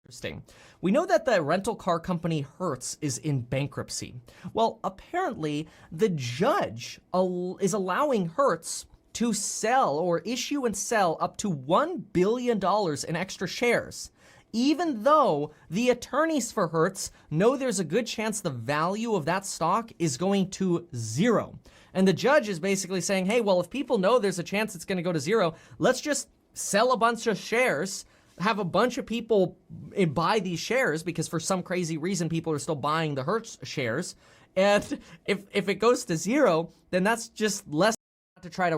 Interesting. We know that the rental car company Hertz is in bankruptcy. Well, apparently the judge is allowing Hertz to sell or issue and sell up to $1 billion in extra shares, even though the attorneys for Hertz know there's a good chance the value of that stock is going to zero. And the judge is basically saying, hey, well, if people know there's a chance it's going to go to zero, let's just sell a bunch of shares, have a bunch of people buy these shares because for some crazy reason people are still buying the Hertz shares. And if it goes to zero, then that's just less to try to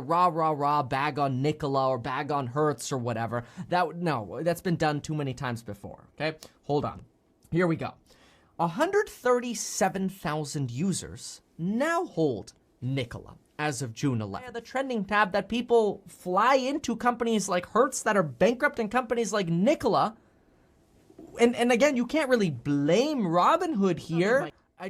bag on Nikola or bag on Hertz or whatever. No, that's been done too many times before, okay? Hold on. Here we go. 137,000 users now hold Nikola as of June 11th. The trending tab that people fly into companies like Hertz that are bankrupt and companies like Nikola. And again, you can't really blame Robinhood here. We're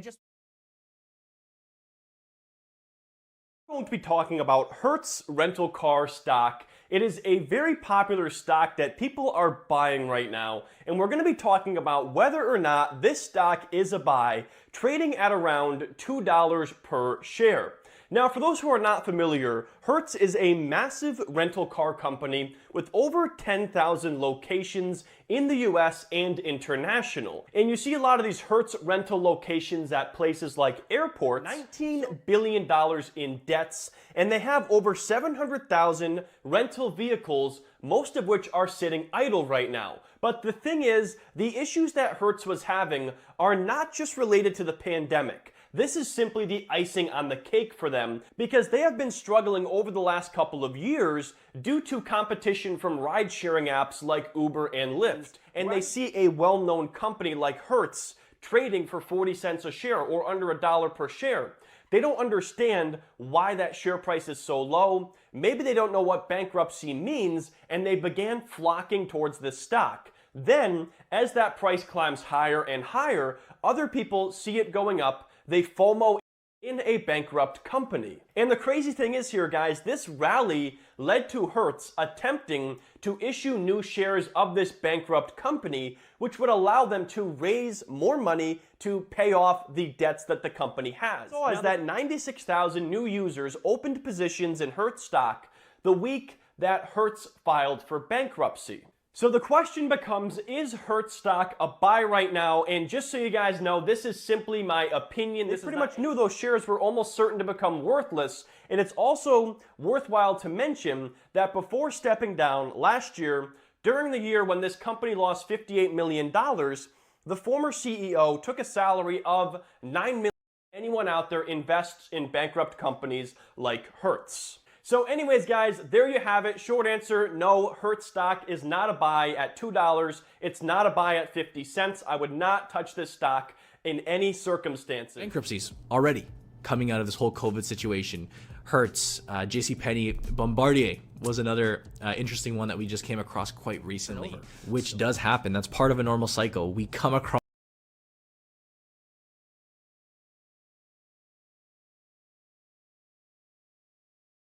going to be talking about Hertz rental car stock. It is a very popular stock that people are buying right now, and we're going to be talking about whether or not this stock is a buy, trading at around $2 per share. Now, for those who are not familiar, Hertz is a massive rental car company with over 10,000 locations in the US and international. And you see a lot of these Hertz rental locations at places like airports, $19 billion in debts, and they have over 700,000 rental vehicles, most of which are sitting idle right now. But the thing is, the issues that Hertz was having are not just related to the pandemic. This is simply the icing on the cake for them because they have been struggling over the last couple of years due to competition from ride-sharing apps like Uber and Lyft. And they see a well-known company like Hertz trading for 40 cents a share or under $1 per share. They don't understand why that share price is so low. Maybe they don't know what bankruptcy means, and they began flocking towards this stock. Then, as that price climbs higher and higher, other people see it going up. They FOMO in a bankrupt company. And the crazy thing is here, guys, this rally led to Hertz attempting to issue new shares of this bankrupt company, which would allow them to raise more money to pay off the debts that the company has. So as that 96,000 new users opened positions in Hertz stock the week that Hertz filed for bankruptcy. So the question becomes, is Hertz stock a buy right now? And just so you guys know, this is simply my opinion. They pretty much knew those shares were almost certain to become worthless. And it's also worthwhile to mention that before stepping down last year, during the year when this company lost $58 million, the former CEO took a salary of $9 million. Anyone out there invests in bankrupt companies like Hertz. So anyways, guys, there you have it. Short answer, no, Hertz stock is not a buy at $2. It's not a buy at 50 cents. I would not touch this stock in any circumstances. Bankruptcies already coming out of this whole COVID situation. Hertz, JCPenney, Bombardier was another interesting one that we just came across quite recently, which does happen. That's part of a normal cycle. We come across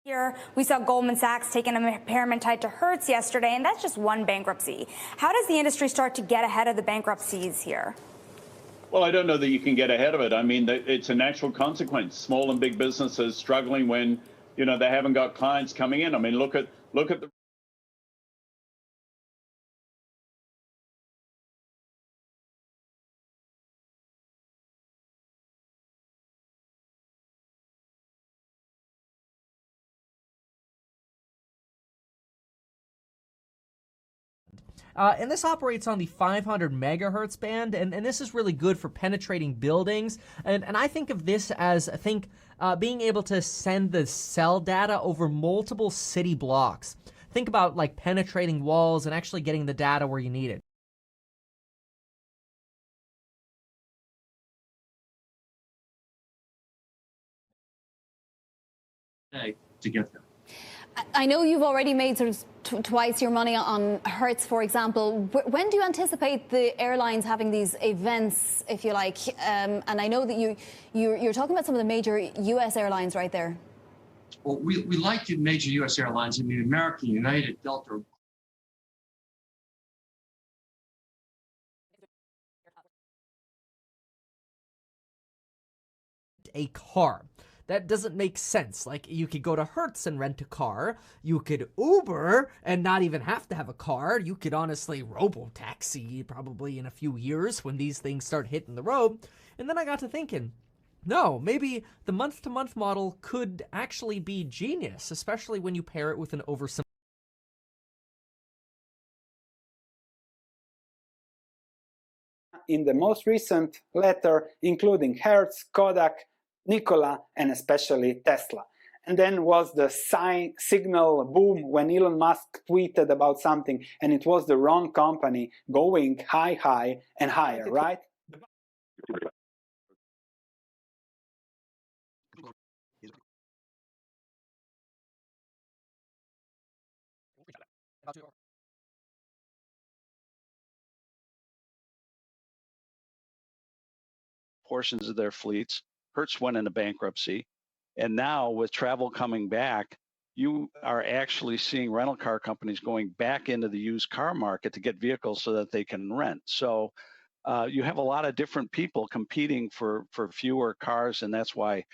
Here, we saw Goldman Sachs take an impairment tied to Hertz yesterday, and that's just one bankruptcy. How does the industry start to get ahead of the bankruptcies here? Well, I don't know that you can get ahead of it. I mean, it's a natural consequence. Small and big businesses struggling when, you know, they haven't got clients coming in. I mean, look at the And this operates on the 500 megahertz band, and this is really good for penetrating buildings. And I think of this as, being able to send the cell data over multiple city blocks. Think about like penetrating walls and actually getting the data where you need it. To get there. I know you've already made sort of twice your money on Hertz, for example. When do you anticipate the airlines having these events, if you like? And I know that you're talking about some of the major U.S. airlines right there. Well, we like the major U.S. airlines. I mean, American, United, Delta. a car. That doesn't make sense. Like, you could go to Hertz and rent a car. You could Uber and not even have to have a car. You could honestly robo-taxi probably in a few years when these things start hitting the road. And then I got to thinking, no, maybe the month-to-month model could actually be genius, especially when you pair it with an oversimplified. In the most recent letter, including Hertz, Kodak, Nikola, and especially Tesla. And then was the signal boom when Elon Musk tweeted about something, and it was the wrong company going high and higher, right? Portions of their fleets. Hertz went into bankruptcy. And now with travel coming back, you are actually seeing rental car companies going back into the used car market to get vehicles so that they can rent. So you have a lot of different people competing for fewer cars, and that's why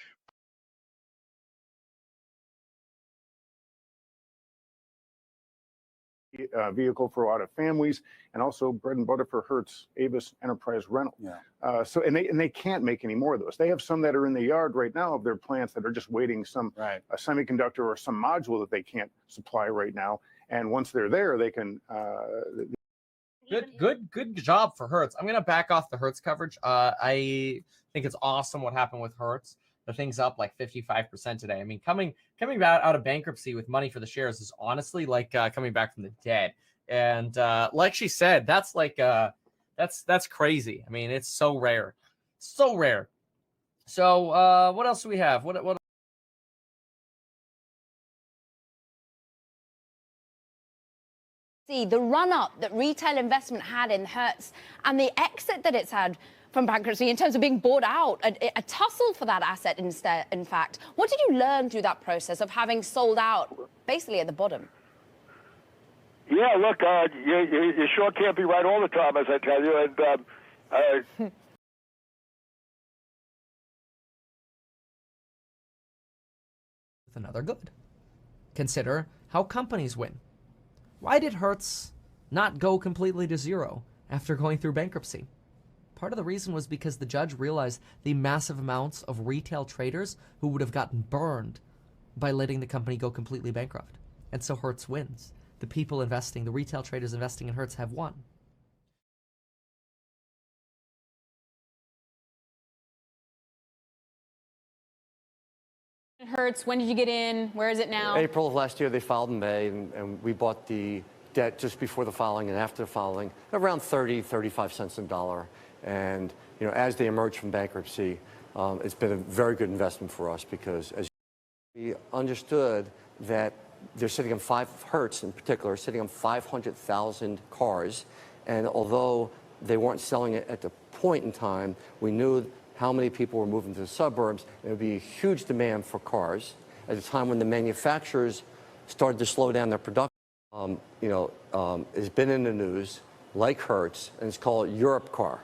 vehicle for a lot of families, and also bread and butter for Hertz, Avis Enterprise Rental. Yeah. So they can't make any more of those. They have some that are in the yard right now of their plants that are just waiting some a semiconductor or some module that they can't supply right now. And once they're there, they can. Good job for Hertz. I'm gonna back off the Hertz coverage. I think it's awesome what happened with Hertz. The thing's up like 55% today. I mean, coming out of bankruptcy with money for the shares is honestly like coming back from the dead. And like she said, that's like that's crazy. I mean, it's so rare, so rare. So what else do we have? What? The run-up that retail investment had in Hertz and the exit that it's had from bankruptcy in terms of being bought out, a tussle for that asset instead, in fact. What did you learn through that process of having sold out basically at the bottom? Yeah, look, you sure can't be right all the time, as I tell you. And With another good. Consider how companies win. Why did Hertz not go completely to zero after going through bankruptcy? Part of the reason was because the judge realized the massive amounts of retail traders who would have gotten burned by letting the company go completely bankrupt. And so Hertz wins. The people investing, the retail traders investing in Hertz have won. Hertz, when did you get in? Where is it now? April of last year, they filed in May, and we bought the debt just before the filing and after the filing, around 35 cents a dollar. And as they emerge from bankruptcy, it's been a very good investment for us because as we understood that they're sitting on Hertz in particular, sitting on 500,000 cars. And although they weren't selling it at the point in time, we knew how many people were moving to the suburbs. There would be a huge demand for cars at a time when the manufacturers started to slow down their production. It's been in the news, like Hertz, and it's called Europe Car.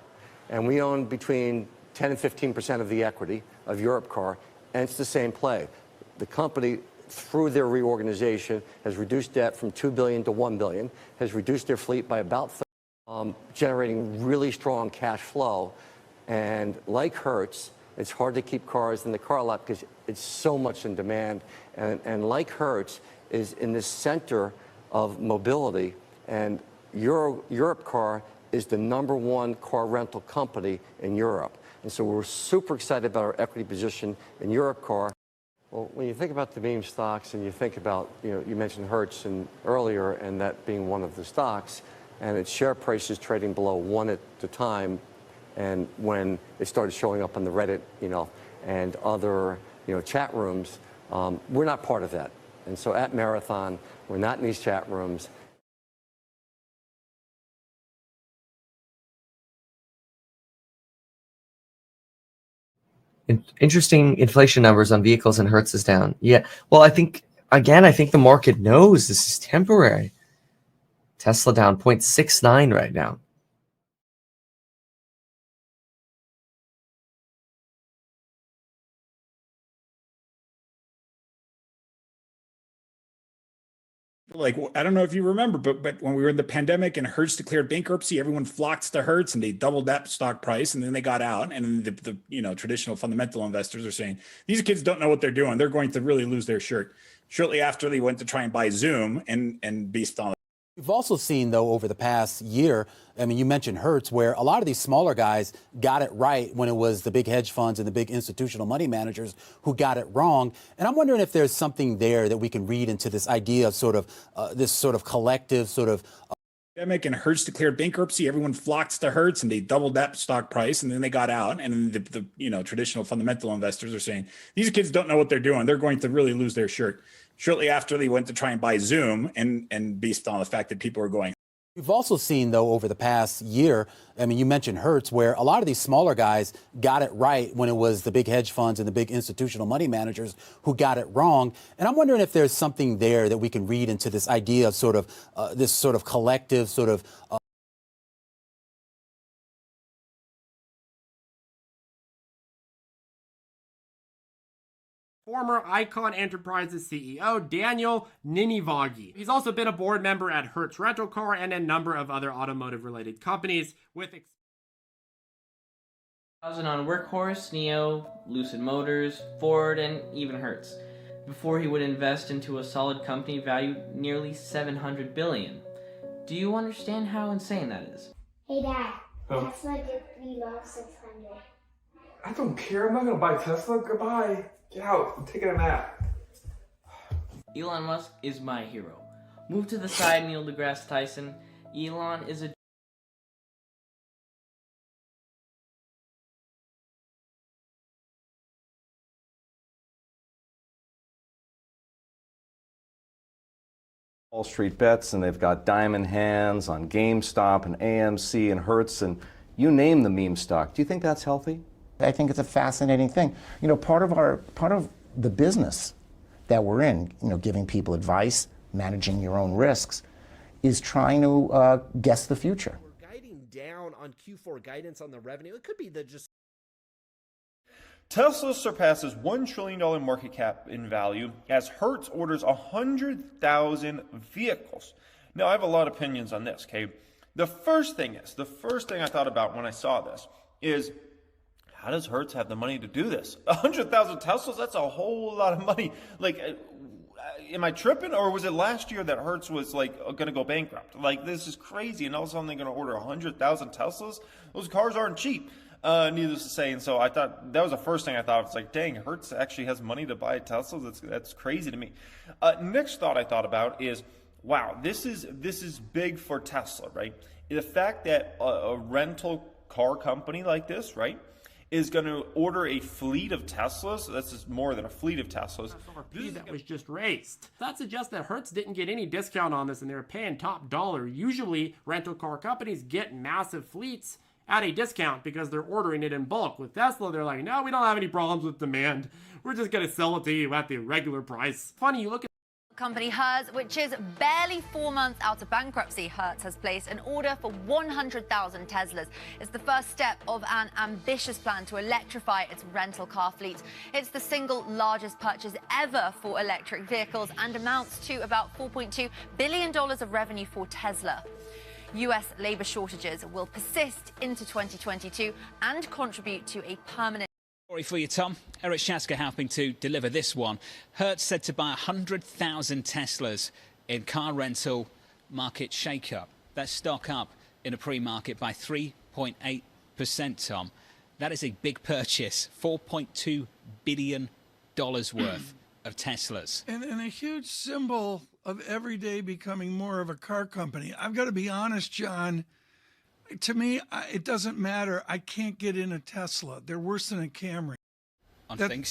And we own between 10 and 15% of the equity of Europe Car, and it's the same play. The company, through their reorganization, has reduced debt from $2 billion to $1 billion, has reduced their fleet by about 30%, generating really strong cash flow. And like Hertz, it's hard to keep cars in the car lot because it's so much in demand. And like Hertz is in the center of mobility, and Europe Car is the #1 car rental company in Europe. And so we're super excited about our equity position in Europe Car. Well, when you think about the meme stocks and you think about, you mentioned Hertz earlier and that being one of the stocks, and its share price is trading below 1 at the time, and when it started showing up on the Reddit, and other, chat rooms, we're not part of that. And so at Marathon, we're not in these chat rooms. Interesting inflation numbers on vehicles, and Hertz is down. Yeah, well, I think the market knows this is temporary. Tesla down 0.69 right now. Like, I don't know if you remember, but when we were in the pandemic and Hertz declared bankruptcy, everyone flocked to Hertz and they doubled that stock price, and then they got out. And then the traditional fundamental investors are saying these kids don't know what they're doing. They're going to really lose their shirt. Shortly after, they went to try and buy Zoom, and based on. We've also seen, though, over the past year, I mean, you mentioned Hertz, where a lot of these smaller guys got it right when it was the big hedge funds and the big institutional money managers who got it wrong. And I'm wondering if there's something there that we can read into this idea of this sort of collective sort of. Pandemic and Hertz declared bankruptcy, everyone flocked to Hertz and they doubled that stock price, and then they got out. And then the traditional fundamental investors are saying these kids don't know what they're doing. They're going to really lose their shirt. Shortly after, they went to try and buy Zoom, and based on the fact that people were going. We've also seen, though, over the past year, I mean, you mentioned Hertz, where a lot of these smaller guys got it right when it was the big hedge funds and the big institutional money managers who got it wrong. And I'm wondering if there's something there that we can read into this idea of this sort of collective sort of. Former Icon Enterprises CEO Daniel Ninivaggi. He's also been a board member at Hertz Rental Car and a number of other automotive-related companies with on Workhorse, Neo, Lucid Motors, Ford, and even Hertz, before he would invest into a solid company valued nearly $700 billion. Do you understand how insane that is? Hey Dad, Tesla did me love 600. I don't care. I'm not gonna buy Tesla. Goodbye. Get out. I'm taking a nap. Elon Musk is my hero. Move to the side, Neil deGrasse Tyson. Elon is a Wall Street bets, and they've got diamond hands on GameStop and AMC and Hertz, and you name the meme stock. Do you think that's healthy? I think it's a fascinating thing. You know, part of the business that we're in, you know, giving people advice, managing your own risks, is trying to guess the future. We're guiding down on Q4 guidance on the revenue. It could be the just. Tesla surpasses $1 trillion market cap in value as Hertz orders 100,000 vehicles. Now, I have a lot of opinions on this, okay? The first thing I thought about when I saw this is, how does Hertz have the money to do this? 100,000 Teslas, that's a whole lot of money. Like, am I tripping, or was it last year that Hertz was like going to go bankrupt? Like, this is crazy, and all of a sudden they're going to order 100,000 Teslas? Those cars aren't cheap, needless to say. And so I thought, that was the first thing I thought. It's like, dang, Hertz actually has money to buy Teslas? That's crazy to me. Next thought I thought about is, wow, this is big for Tesla, right? The fact that a rental car company like this, right, is going to order a fleet of Teslas. So that's just more than a fleet of Teslas. That was just raised. That suggests that Hertz didn't get any discount on this and they were paying top dollar. Usually, rental car companies get massive fleets at a discount because they're ordering it in bulk. With Tesla, they're like, no, we don't have any problems with demand. We're just going to sell it to you at the regular price. Funny, you look at company Hertz, which is barely 4 months out of bankruptcy. Hertz has placed an order for 100,000 Teslas. It's the first step of an ambitious plan to electrify its rental car fleet. It's the single largest purchase ever for electric vehicles and amounts to about $4.2 billion of revenue for Tesla. U.S. labor shortages will persist into 2022 and contribute to a permanent. Story for you, Tom. Eric Shaska helping to deliver this one. Hertz said to buy 100,000 Teslas in car rental market shake-up. That's stock up in a pre-market by 3.8%, Tom. That is a big purchase, $4.2 billion worth of Teslas. And a huge symbol of every day becoming more of a car company. I've got to be honest, John. To me, it doesn't matter. I can't get in a Tesla. They're worse than a Camry.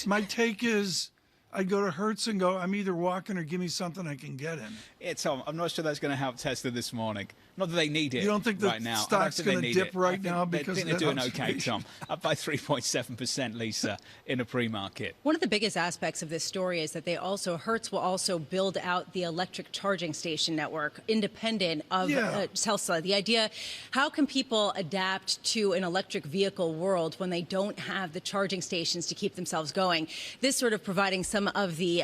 My take is, I go to Hertz and go, I'm either walking or give me something I can get in. Yeah, Tom, I'm not sure that's going to help Tesla this morning. Not that they need it. You don't think the right now. stock's going to dip right now because they're doing okay, Tom. Up by 3.7%, Lisa, in a pre-market. One of the biggest aspects of this story is that Hertz will also build out the electric charging station network independent of Tesla. The idea, how can people adapt to an electric vehicle world when they don't have the charging stations to keep themselves going? This sort of providing some some of the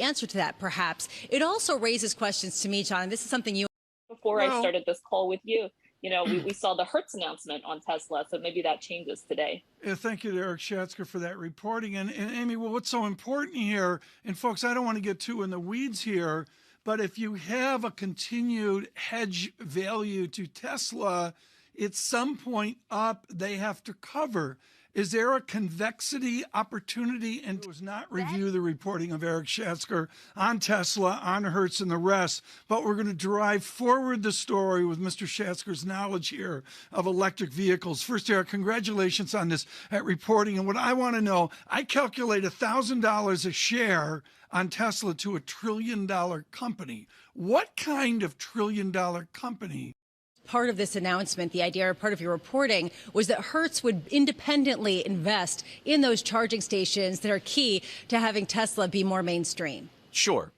answer to that, perhaps. It also raises questions to me, John, and this is something you... Before I started this call with you, we saw the Hertz announcement on Tesla, so maybe that changes today. Yeah, thank you to Eric Schatzker for that reporting. And Amy, well, what's so important here, and folks, I don't want to get too in the weeds here, but if you have a continued hedge value to Tesla, at some point up, they have to cover. Is there a convexity opportunity? And does not review the reporting of Eric Schatzker on Tesla, on Hertz, and the rest. But we're going to drive forward the story with Mr. Schatzker's knowledge here of electric vehicles. First, Eric, congratulations on this reporting. And what I want to know, I calculate $1,000 a share on Tesla to $1 trillion company. What kind of $1 trillion company? Part of this announcement, the idea, or part of your reporting, was that Hertz would independently invest in those charging stations that are key to having Tesla be more mainstream. Sure.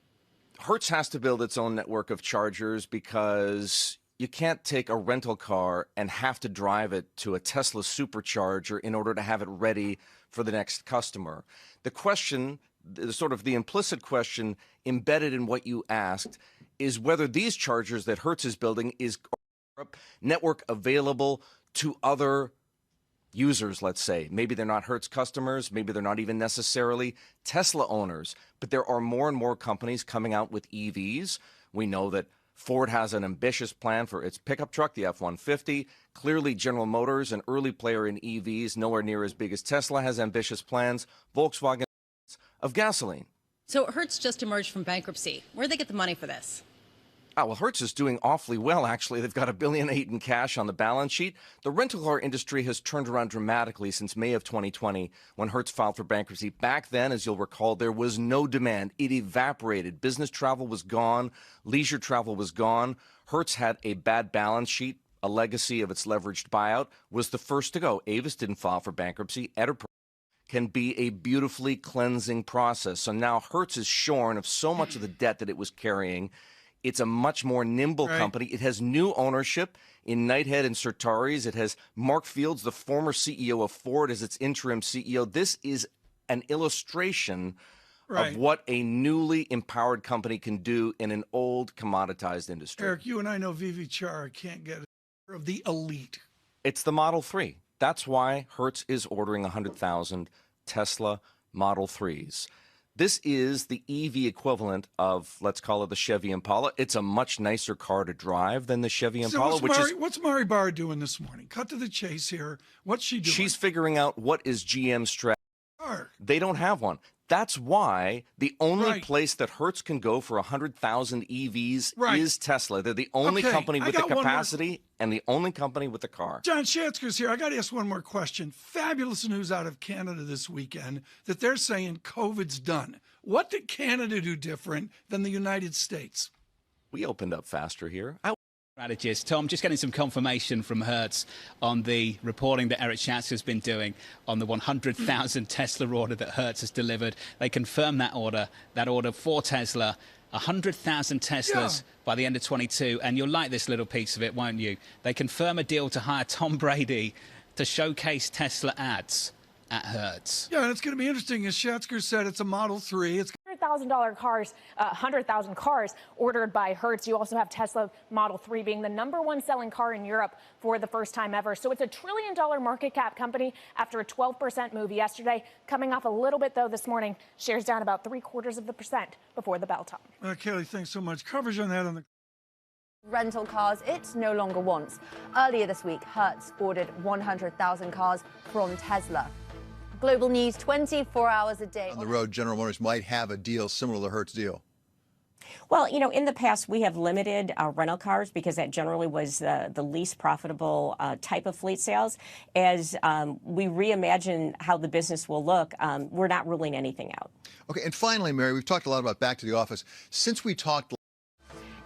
Hertz has to build its own network of chargers because you can't take a rental car and have to drive it to a Tesla supercharger in order to have it ready for the next customer. The question, sort of the implicit question embedded in what you asked, is whether these chargers that Hertz is building is network available to other users, let's say. Maybe they're not Hertz customers, maybe they're not even necessarily Tesla owners, but there are more and more companies coming out with EVs. We know that Ford has an ambitious plan for its pickup truck, the F-150. Clearly, General Motors, an early player in EVs, nowhere near as big as Tesla, has ambitious plans. Volkswagen of gasoline. So Hertz just emerged from bankruptcy. Where'd they get the money for this? Well, Hertz is doing awfully well, actually. They've got $1.8 billion in cash on the balance sheet. The rental car industry has turned around dramatically since May of 2020 when Hertz filed for bankruptcy. Back then, as you'll recall, there was no demand. It evaporated. Business travel was gone. Leisure travel was gone. Hertz had a bad balance sheet, a legacy of its leveraged buyout, was the first to go. Avis didn't file for bankruptcy. Enterprise can be a beautifully cleansing process. So now Hertz is shorn of so much of the debt that it was carrying. It's a much more nimble company. It has new ownership in Knighthead and Sertaris. It has Mark Fields, the former CEO of Ford, as its interim CEO. This is an illustration of what a newly empowered company can do in an old commoditized industry. Eric, you and I know Vivi Chara can't get it of the elite. It's the Model 3. That's why Hertz is ordering 100,000 Tesla Model 3s. This is the EV equivalent of, let's call it the Chevy Impala. It's a much nicer car to drive than the Chevy Impala. What's Mari Barr doing this morning? Cut to the chase here. What's she doing? She's figuring out what is GM's strategy. They don't have one. That's why the only place that Hertz can go for 100,000 EVs is Tesla. They're the only company with the capacity and the only company with the car. John Schatzker's here. I got to ask one more question. Fabulous news out of Canada this weekend that they're saying COVID's done. What did Canada do different than the United States? We opened up faster here. Strategist. Tom, just getting some confirmation from Hertz on the reporting that Eric Schatzker has been doing on the 100,000 Tesla order that Hertz has delivered. They confirmed that order for Tesla, 100,000 Teslas by the end of 22. And you'll like this little piece of it, won't you? They confirm a deal to hire Tom Brady to showcase Tesla ads at Hertz. Yeah, and it's going to be interesting. As Schatzker said, it's a Model 3. It's $100,000 cars, 100,000 cars ordered by Hertz. You also have Tesla Model 3 being the #1 selling car in Europe for the first time ever. So it's a $1 trillion market cap company after a 12% move yesterday. Coming off a little bit, though, this morning. Shares down about 0.75% before the bell top. Kelly, thanks so much. Coverage on that on the rental cars it no longer wants. Earlier this week, Hertz ordered 100,000 cars from Tesla. Global news 24 hours a day. On the road, General Motors might have a deal similar to the Hertz deal. Well, you know, in the past, we have limited rental cars because that generally was the least profitable type of fleet sales. As we reimagine how the business will look, we're not ruling anything out. Okay, and finally, Mary, we've talked a lot about back to the office. Since we talked...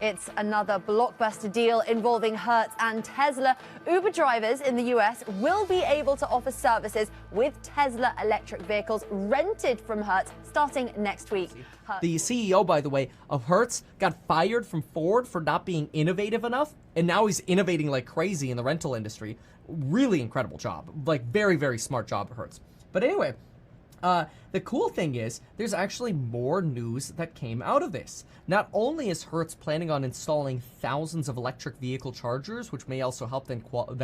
It's another blockbuster deal involving Hertz and Tesla. Uber drivers in the US will be able to offer services with Tesla electric vehicles rented from Hertz starting next week. The CEO, by the way, of Hertz got fired from Ford for not being innovative enough, and now he's innovating like crazy in the rental industry. Really incredible job. Like, very, very smart job at Hertz. But anyway, The cool thing is, there's actually more news that came out of this. Not only is Hertz planning on installing thousands of electric vehicle chargers, which may also help them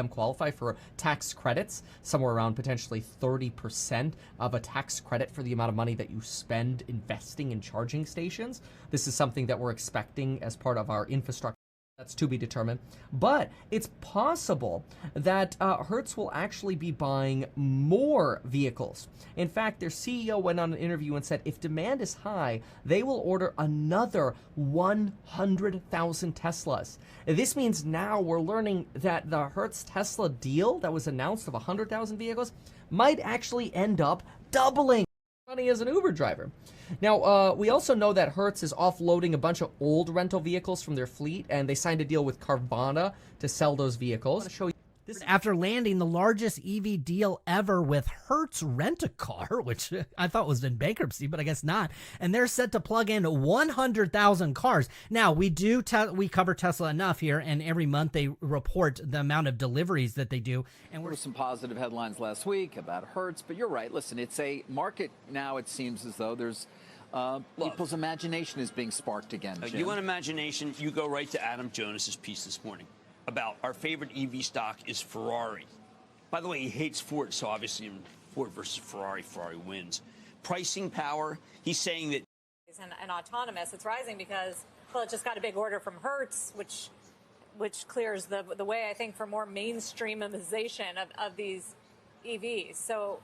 qualify for tax credits, somewhere around potentially 30% of a tax credit for the amount of money that you spend investing in charging stations. This is something that we're expecting as part of our infrastructure. That's to be determined. But it's possible that Hertz will actually be buying more vehicles. In fact, their CEO went on an interview and said if demand is high, they will order another 100,000 Teslas. This means now we're learning that the Hertz Tesla deal that was announced of 100,000 vehicles might actually end up doubling money as an Uber driver. Now, we also know that Hertz is offloading a bunch of old rental vehicles from their fleet, and they signed a deal with Carvana to sell those vehicles. To show you this after landing the largest EV deal ever with Hertz Rent-A-Car, which I thought was in bankruptcy, but I guess not. And they're set to plug in 100,000 cars. Now, we cover Tesla enough here, and every month they report the amount of deliveries that they do. And there were some positive headlines last week about Hertz, but you're right. Listen, it's a market now. It seems as though there's people's imagination is being sparked again. You want imagination? You go right to Adam Jonas's piece this morning about our favorite EV stock is Ferrari. By the way, he hates Ford, so obviously in Ford versus Ferrari, Ferrari wins. Pricing power, he's saying that. And autonomous, it's rising because, well, it just got a big order from Hertz, which clears the way, I think, for more mainstreamization of these EVs. So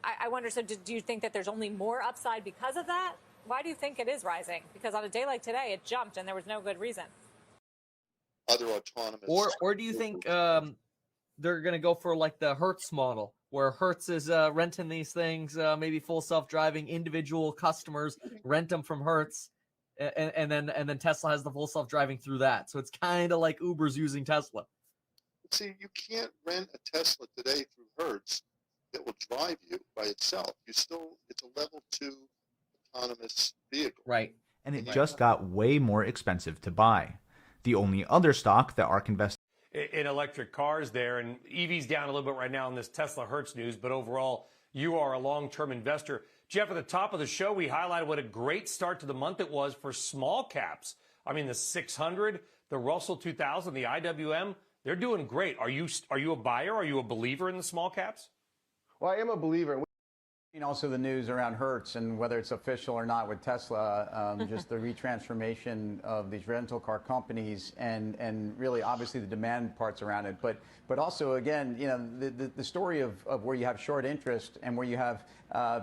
I wonder, so do you think that there's only more upside because of that? Why do you think it is rising? Because on a day like today, it jumped and there was no good reason. Other autonomous. Or do you think they're going to go for like the Hertz model, where Hertz is renting these things, maybe full self-driving, individual customers rent them from Hertz, and then Tesla has the full self-driving through that. So it's kind of like Uber's using Tesla. See, you can't rent a Tesla today through Hertz that will drive you by itself. It's a level 2 autonomous vehicle. Right. And it just got way more expensive to buy. The only other stock that ARK invested in electric cars there, and EV's down a little bit right now in this Tesla Hertz news, but overall, you are a long-term investor. Jeff, at the top of the show, we highlighted what a great start to the month it was for small caps. I mean, the 600, the Russell 2000, the IWM, they're doing great. Are you a buyer? Are you a believer in the small caps? Well, I am a believer. Also the news around Hertz and whether it's official or not with Tesla, just the retransformation of these rental car companies and really obviously the demand parts around it. But also, again, you know, the story of where you have short interest and where you have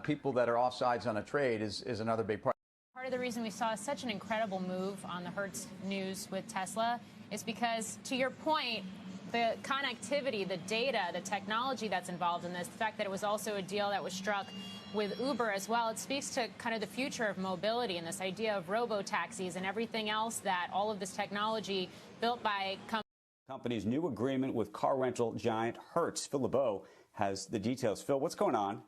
people that are offsides on a trade is another big part. Part of the reason we saw such an incredible move on the Hertz news with Tesla is because, to your point, the connectivity, the data, the technology that's involved in this, the fact that it was also a deal that was struck with Uber as well, it speaks to kind of the future of mobility and this idea of robo-taxis and everything else that all of this technology built by company's new agreement with car rental giant Hertz. Phil LeBeau has the details. Phil, what's going on?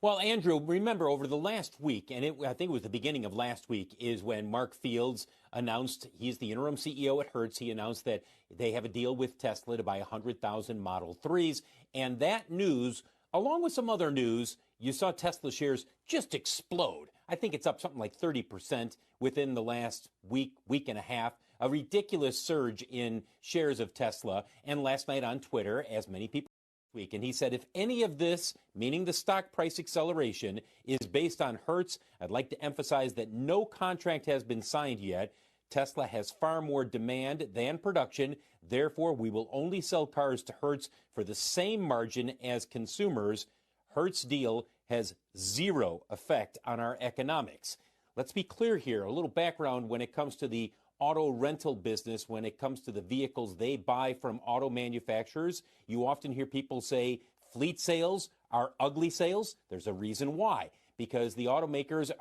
Well, Andrew, remember over the last week, and I think it was the beginning of last week, is when Mark Fields announced, he's the interim CEO at Hertz, he announced that they have a deal with Tesla to buy 100,000 Model 3s. And that news, along with some other news, you saw Tesla shares just explode. I think it's up something like 30% within the last week and a half. A ridiculous surge in shares of Tesla. And last night on Twitter, as many people week, and he said, if any of this, meaning the stock price acceleration, is based on Hertz, I'd like to emphasize that no contract has been signed yet. Tesla has far more demand than production. Therefore, we will only sell cars to Hertz for the same margin as consumers. Hertz deal has zero effect on our economics. Let's be clear here, a little background when it comes to the auto rental business, when it comes to the vehicles they buy from auto manufacturers. You often hear people say fleet sales are ugly sales. There's a reason why, because the automakers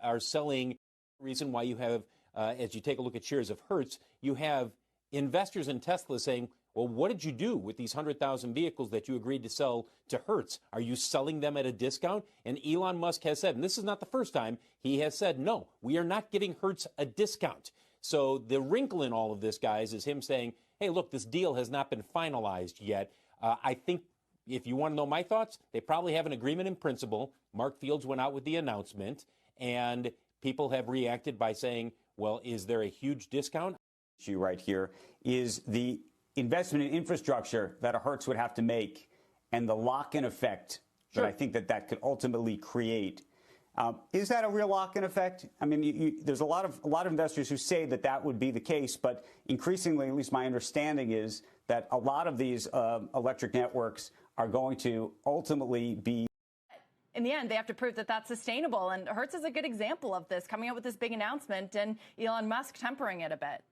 are selling. Reason why you have, as you take a look at shares of Hertz, you have investors in Tesla saying, well, what did you do with these 100,000 vehicles that you agreed to sell to Hertz? Are you selling them at a discount? And Elon Musk has said, and this is not the first time, he has said, no, we are not giving Hertz a discount. So the wrinkle in all of this, guys, is him saying, hey, look, this deal has not been finalized yet. I think if you want to know my thoughts, they probably have an agreement in principle. Mark Fields went out with the announcement, and people have reacted by saying, well, is there a huge discount? Issue right here is the investment in infrastructure that a Hertz would have to make and the lock-in effect that I think that could ultimately create. Is that a real lock-in effect? I mean, there's a lot of investors who say that would be the case, but increasingly, at least my understanding is that a lot of these electric networks are going to ultimately be. In the end, they have to prove that that's sustainable. And Hertz is a good example of this, coming out with this big announcement and Elon Musk tempering it a bit.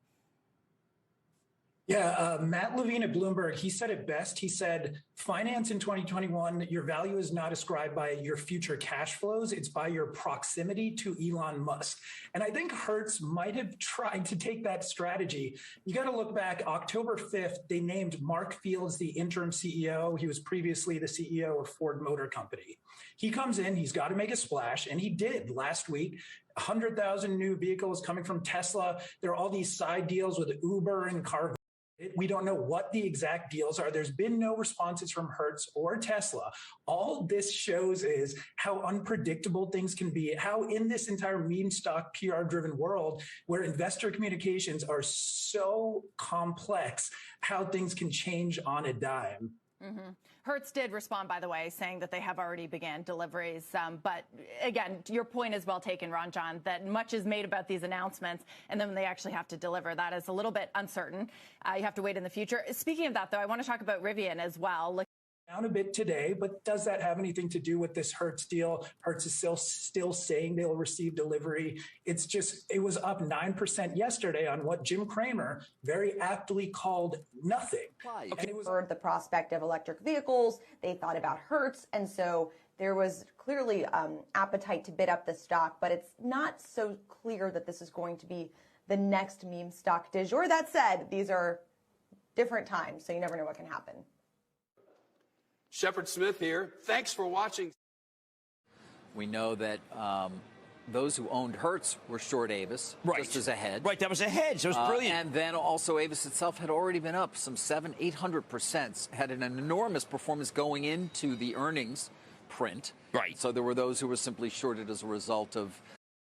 Yeah, Matt Levine at Bloomberg, he said it best. He said, finance in 2021, your value is not ascribed by your future cash flows. It's by your proximity to Elon Musk. And I think Hertz might have tried to take that strategy. You got to look back, October 5th, they named Mark Fields the interim CEO. He was previously the CEO of Ford Motor Company. He comes in, he's got to make a splash, and he did last week. 100,000 new vehicles coming from Tesla. There are all these side deals with Uber and Carvana. We don't know what the exact deals are. There's been no responses from Hertz or Tesla. All this shows is how unpredictable things can be, how in this entire meme stock PR-driven world where investor communications are so complex, how things can change on a dime. Mm-hmm. Hertz did respond, by the way, saying that they have already began deliveries. But again, your point is well taken, Ron John, that much is made about these announcements, and then when they actually have to deliver, that is a little bit uncertain. You have to wait in the future. Speaking of that, though, I want to talk about Rivian as well. Down a bit today, but does that have anything to do with this Hertz deal? Hertz is still saying they'll receive delivery. It's just, it was up 9% yesterday on what Jim Cramer very aptly called nothing. Okay. It was for the prospect of electric vehicles. They thought about Hertz, and so there was clearly appetite to bid up the stock, but it's not so clear that this is going to be the next meme stock du jour. That said, these are different times, so you never know what can happen. Shepard Smith here. Thanks for watching. We know that those who owned Hertz were short Avis, just as a hedge. Right, that was a hedge. That was brilliant. And then also Avis itself had already been up some 700-800%, had an enormous performance going into the earnings print. Right. So there were those who were simply shorted as a result of.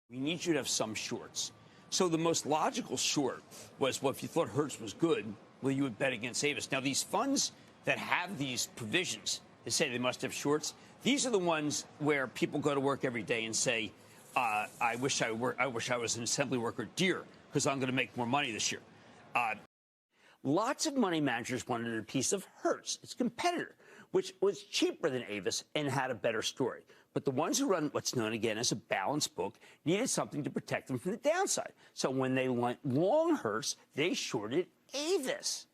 We need you to have some shorts. So the most logical short was, well, if you thought Hertz was good, well, you would bet against Avis. Now, these funds that have these provisions that say they must have shorts, these are the ones where people go to work every day and say, I wish I was an assembly worker at Deere because I'm going to make more money this year. Lots of money managers wanted a piece of Hertz, its competitor, which was cheaper than Avis and had a better story. But the ones who run what's known again as a balanced book needed something to protect them from the downside. So when they went long Hertz, they shorted Avis.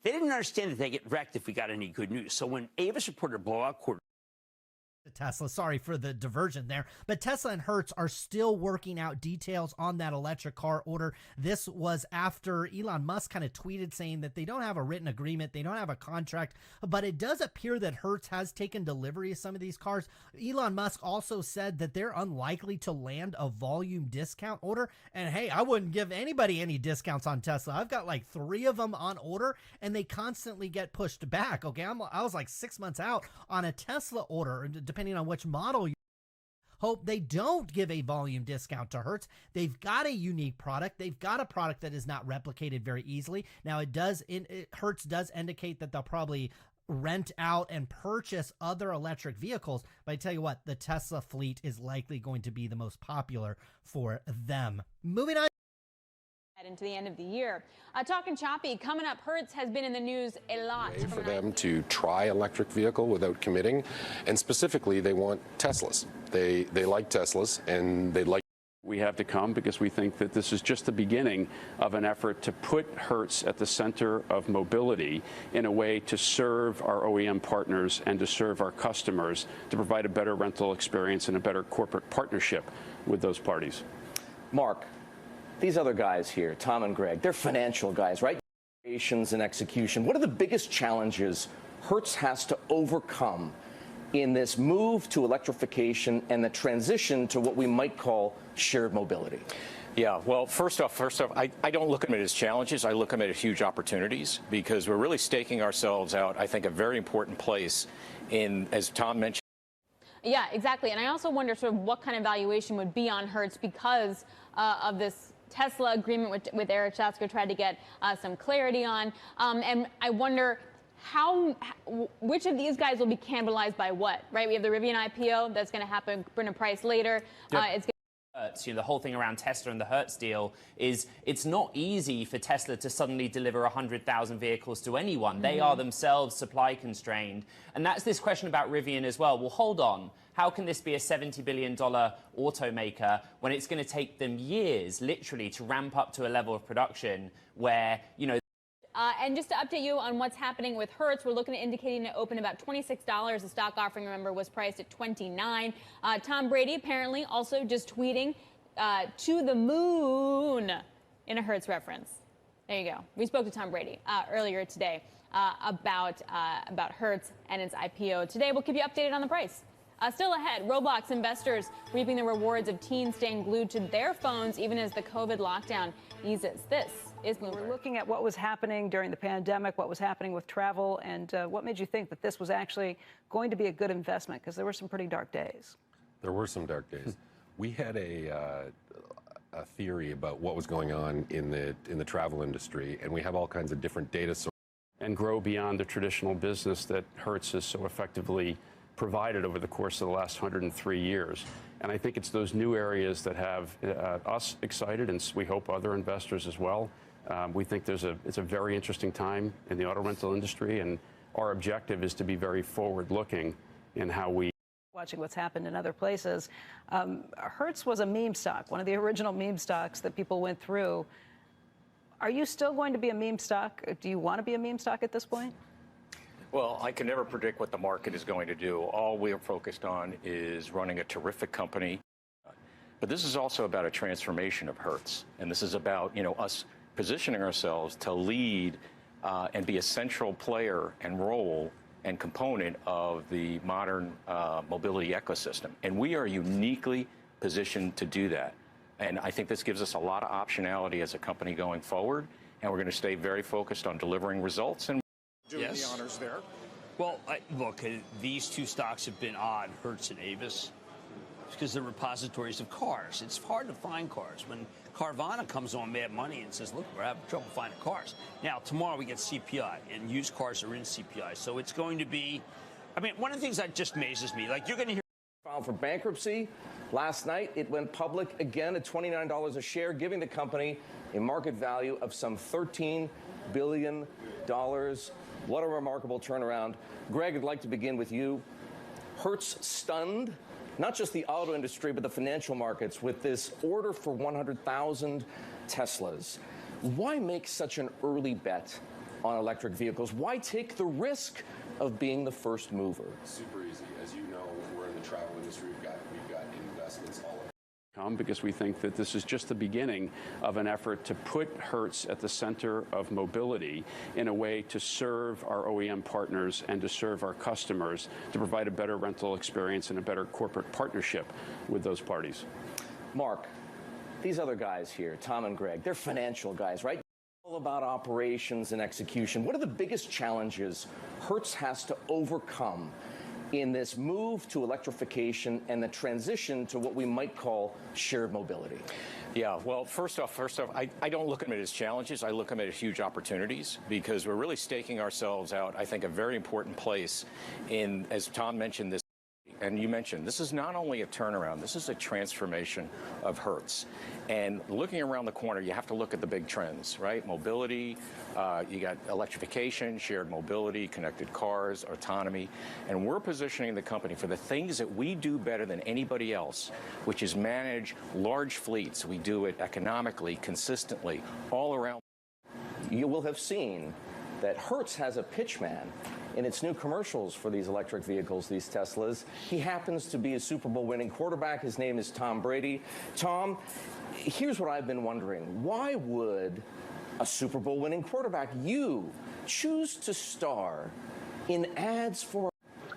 They didn't understand that they get wrecked if we got any good news. So when Avis reported a blowout quarter, Tesla, sorry for the diversion there, but Tesla and Hertz are still working out details on that electric car order. This was after Elon Musk kind of tweeted saying that they don't have a written agreement, they don't have a contract, but it does appear that Hertz has taken delivery of some of these cars. Elon Musk also said that they're unlikely to land a volume discount order, and hey, I wouldn't give anybody any discounts on Tesla. I've got like 3 of them on order, and they constantly get pushed back. Okay, I was like 6 months out on a Tesla order, depending on which model you hope they don't give a volume discount to Hertz. They've got a unique product. They've got a product that is not replicated very easily. Now Hertz does indicate that they'll probably rent out and purchase other electric vehicles, but I tell you what, the Tesla fleet is likely going to be the most popular for them. Moving on into the end of the year. Talking choppy, coming up, Hertz has been in the news a lot. For them to try electric vehicle without committing, and specifically they want Teslas. They like Teslas, and they'd like. We have to come because we think that this is just the beginning of an effort to put Hertz at the center of mobility in a way to serve our OEM partners and to serve our customers, to provide a better rental experience and a better corporate partnership with those parties. Mark, these other guys here, Tom and Greg, they're financial guys, right? Operations and execution. What are the biggest challenges Hertz has to overcome in this move to electrification and the transition to what we might call shared mobility? Yeah, well, first off, I don't look at them as challenges. I look at them as huge opportunities because we're really staking ourselves out, I think, a very important place in, as Tom mentioned. Yeah, exactly. And I also wonder sort of what kind of valuation would be on Hertz because of this Tesla agreement with Eric Schatzker tried to get some clarity on. And I wonder which of these guys will be cannibalized by what, right? We have the Rivian IPO that's going to happen, bring a price later. Yep. The whole thing around Tesla and the Hertz deal is it's not easy for Tesla to suddenly deliver 100,000 vehicles to anyone. They are themselves supply constrained. And that's this question about Rivian as well. Well, hold on. How can this be a $70 billion automaker when it's going to take them years, literally, to ramp up to a level of production where, and just to update you on what's happening with Hertz, we're looking at indicating to open about $26. The stock offering, remember, was priced at $29. Tom Brady apparently also just tweeting to the moon in a Hertz reference. There you go. We spoke to Tom Brady earlier today about Hertz and its IPO. Today, we'll keep you updated on the price. Still ahead, Roblox investors reaping the rewards of teens staying glued to their phones even as the COVID lockdown eases. This is Bloomberg. We're looking at what was happening during the pandemic, what was happening with travel, and what made you think that this was actually going to be a good investment? Because there were some pretty dark days. There were some dark days. We had a theory about what was going on in the travel industry, and we have all kinds of different data sources. And grow beyond the traditional business that Hertz has so effectively provided over the course of the last 103 years. And I think it's those new areas that have us excited, and we hope other investors as well. We think it's a very interesting time in the auto rental industry, and our objective is to be very forward-looking in how we Watching what's happened in other places. Hertz was a meme stock, one of the original meme stocks that people went through. Are you still going to be a meme stock? Do you want to be a meme stock at this point? Well, I can never predict what the market is going to do. All we are focused on is running a terrific company. But this is also about a transformation of Hertz. And this is about, us positioning ourselves to lead and be a central player and role and component of the modern mobility ecosystem. And we are uniquely positioned to do that. And I think this gives us a lot of optionality as a company going forward. And we're going to stay very focused on delivering results and doing the honors there. Well, look, these two stocks have been odd, Hertz and Avis, because they're repositories of cars. It's hard to find cars. When Carvana comes on Mad Money and says, look, we're having trouble finding cars. Now, tomorrow we get CPI, and used cars are in CPI. So it's going to be, one of the things that just amazes me, you're going to hear. Filed for bankruptcy. Last night, it went public again at $29 a share, giving the company a market value of some $13 billion. What a remarkable turnaround. Greg, I'd like to begin with you. Hertz stunned not just the auto industry, but the financial markets with this order for 100,000 Teslas. Why make such an early bet on electric vehicles? Why take the risk of being the first mover? Super easy. As you know, we're in the travel industry. We've got investments all over. Because we think that this is just the beginning of an effort to put Hertz at the center of mobility in a way to serve our OEM partners and to serve our customers, to provide a better rental experience and a better corporate partnership with those parties. Mark, these other guys here, Tom and Greg, they're financial guys, right? All about operations and execution. What are the biggest challenges Hertz has to overcome in this move to electrification and the transition to what we might call shared mobility? Yeah, well, first off, I don't look at them as challenges. I look at them as huge opportunities because we're really staking ourselves out, I think, a very important place in, as Tom mentioned, this. And you mentioned, this is not only a turnaround, this is a transformation of Hertz. And looking around the corner, you have to look at the big trends, right? Mobility, you got electrification, shared mobility, connected cars, autonomy. And we're positioning the company for the things that we do better than anybody else, which is manage large fleets. We do it economically, consistently, all around. You will have seen that Hertz has a pitchman in its new commercials for these electric vehicles, these Teslas. He happens to be a Super Bowl winning quarterback. His name is Tom Brady. Tom, here's what I've been wondering. Why would a Super Bowl winning quarterback, you, choose to star in ads for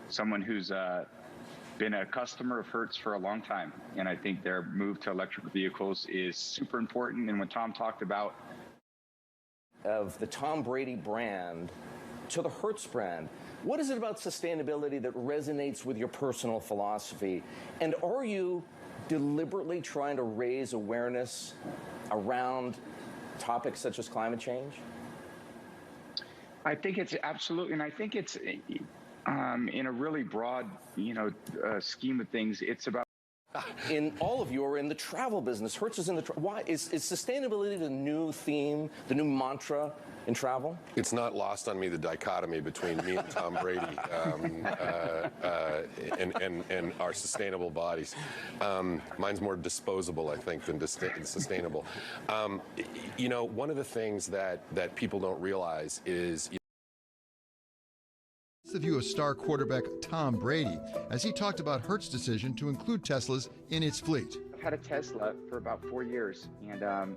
someone who's been a customer of Hertz for a long time, and I think their move to electric vehicles is super important. And when Tom talked about of the Tom Brady brand to the Hertz brand, what is it about sustainability that resonates with your personal philosophy? And are you deliberately trying to raise awareness around topics such as climate change? I think it's absolutely, and I think it's in a really broad, scheme of things, it's about. In all of you are in the travel business. Hertz is in the why is sustainability the new theme, the new mantra in travel? It's not lost on me the dichotomy between me and Tom Brady and our sustainable bodies. Mine's more disposable, I think, than sustainable. One of the things that people don't realize is. The view of star quarterback Tom Brady as he talked about Hertz's decision to include Teslas in its fleet. I've had a Tesla for about 4 years, and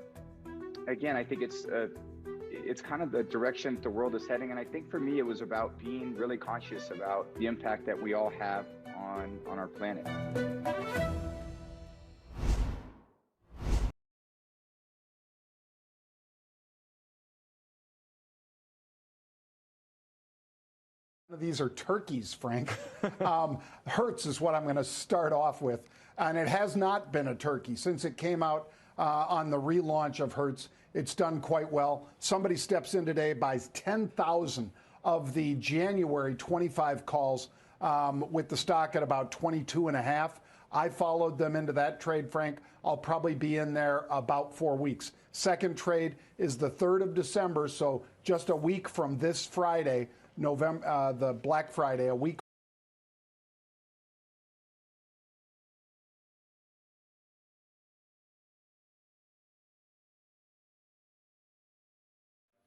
again, I think it's kind of the direction the world is heading. And I think for me, it was about being really conscious about the impact that we all have on our planet. These are turkeys, Frank. Hertz is what I'm going to start off with. And it has not been a turkey. Since it came out on the relaunch of Hertz, it's done quite well. Somebody steps in today, buys 10,000 of the January 25 calls with the stock at about 22.5. I followed them into that trade, Frank. I'll probably be in there about 4 weeks. Second trade is the 3rd of December, so just a week from this Friday, the Black Friday, a week.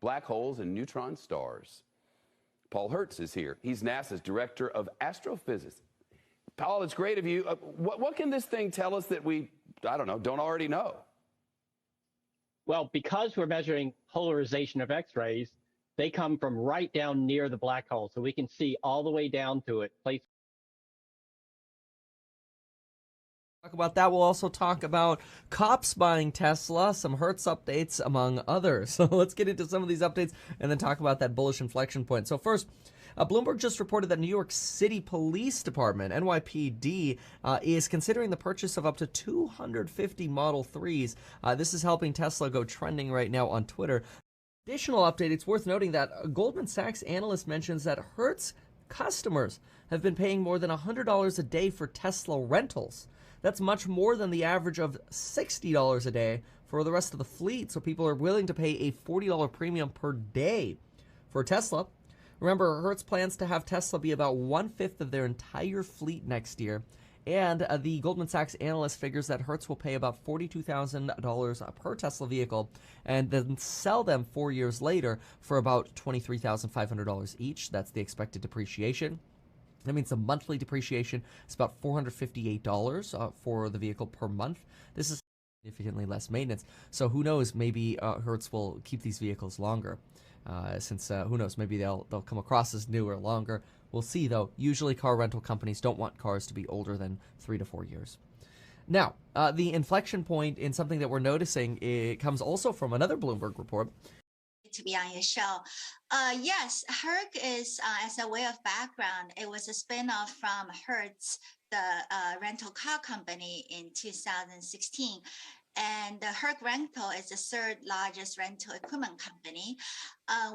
Black holes and neutron stars. Paul Hertz is here. He's NASA's director of astrophysics. Paul, it's great of you. What can this thing tell us that we, don't already know? Well, because we're measuring polarization of X-rays, they come from right down near the black hole, so we can see all the way down to it. Talk about that. We'll also talk about cops buying Tesla, some Hertz updates, among others. So let's get into some of these updates and then talk about that bullish inflection point. So first, Bloomberg just reported that New York City Police Department, NYPD, is considering the purchase of up to 250 Model 3s. This is helping Tesla go trending right now on Twitter. Additional update, it's worth noting that a Goldman Sachs analyst mentions that Hertz customers have been paying more than $100 a day for Tesla rentals. That's much more than the average of $60 a day for the rest of the fleet, so people are willing to pay a $40 premium per day for Tesla. Remember, Hertz plans to have Tesla be about 1/5 of their entire fleet next year, and the Goldman Sachs analyst figures that Hertz will pay about $42,000 per Tesla vehicle and then sell them 4 years later for about $23,500 each. That's the expected depreciation. That means the monthly depreciation is about $458 for the vehicle per month. This is significantly less maintenance. So who knows, maybe Hertz will keep these vehicles longer. Since who knows, maybe they'll come across as newer longer. We'll see, though. Usually car rental companies don't want cars to be older than 3 to 4 years. Now, the inflection point in something that we're noticing, it comes also from another Bloomberg report. To be on your show. Yes, Hertz is, as a way of background, it was a spinoff from Hertz, the rental car company in 2016. And the Hertz Rental is the 3rd largest rental equipment company.